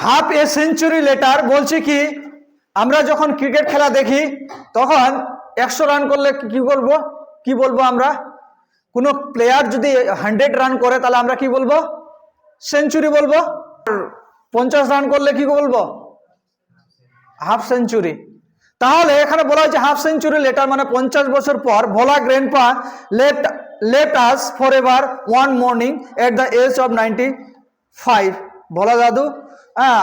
Half a century letter বলছে কি, আমরা যখন ক্রিকেট খেলা দেখি তখন 100 রান করলে কি বলবো আমরা? কোনো প্লেয়ার যদি 100 রান করে তাহলে আমরা কি বলবো? সেঞ্চুরি বলবো। 50 রান করলে কি বলবো? Half century. তাহলে এখানে বলা হয়েছে হাফ সেঞ্চুরি লেটার, মানে 50 বছর পর ভোলা grandpa left us forever one morning at the age of 95। ভোলা দাদু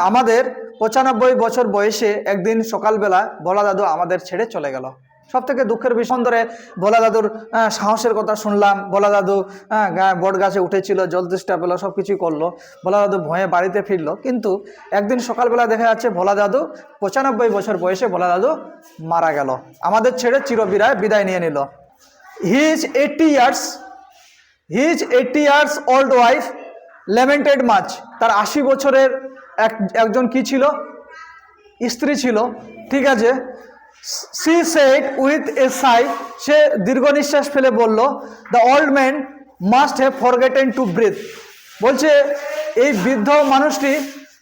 আমাদের 95 বছর বয়সে একদিন সকালবেলা ভোলা দাদু আমাদের ছেড়ে চলে গেল। সব থেকে দুঃখের বিষয় ধরে ভোলা দাদুর সাহসের কথা শুনলাম। ভোলা দাদু বট গাছে উঠেছিল, জল তেষ্টা পেলো, সব কিছুই করলো। ভোলা দাদু ভয়ে বাড়িতে ফিরলো, কিন্তু একদিন সকালবেলা দেখা যাচ্ছে ভোলা দাদু 95 বছর বয়সে ভোলা দাদু মারা গেল, আমাদের ছেড়ে বিদায় নিয়ে নিল। His 80 years old wife lamented much। তার 80 বছরের একজন কি ছিল? স্ত্রী ছিল, ঠিক আছে। She said with a sigh, সে দীর্ঘ নিঃশ্বাস ফেলে বলল, the old man must have forgotten to breathe। বলছে এই বৃদ্ধ মানুষটি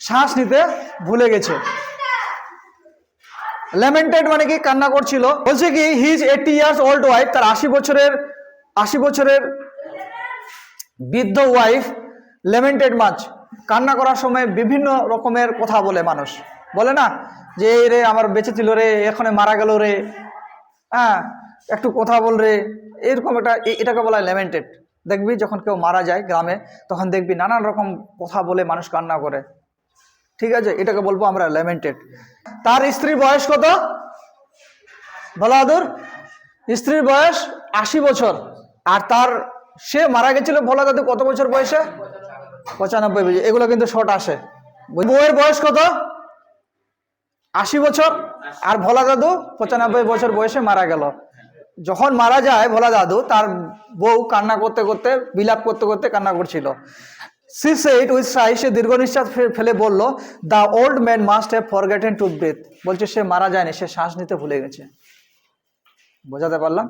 শ্বাস নিতে ভুলে গেছে। ল্যামেন্টেড মানে কি? কান্না করছিল। বলছে কি হিজ 80 years old wife, তার 80 বছরের বৃদ্ধ ওয়াইফ ল্যামেন্টেড মাচ, কান্না করার সময় বিভিন্ন রকমের কথা বলে মানুষ, বলে না যে এই রে আমার বেঁচে ছিল রে, এখানে মারা গেল রে, একটু কথা বল রে, এরকম এটাকে বলা হয় ল্যামেন্টেড। দেখবি যখন কেউ মারা যায় গ্রামে, তখন দেখবি নানান রকম কথা বলে মানুষ কান্না করে, ঠিক আছে, এটাকে বলবো আমরা ল্যামেন্টেড। তার স্ত্রীর বয়স কত? ভোলা দাদুর স্ত্রীর বয়স 80 বছর, আর সে মারা গেছিল ভোলা দাদু কত বছর বয়সে? 95 বছর। এগুলো কিন্তু শর্ট আসে। বউয়ের বয়স কত? 80 বছর, আর ভোলা দাদু 95 বছর বয়সে মারা গেল। যখন মারা যায় ভোলা দাদু, তার বউ কান্না করতে করতে, বিলাপ করতে করতে কান্না করছিল। She said with sigh, সে দীর্ঘ নিঃশ্বাস ফেলে বলল, the old man must have forgotten to breathe। বলছে সে মারা যায়নি, সে শ্বাস নিতে ভুলে গেছে। বোঝাতে পারলাম?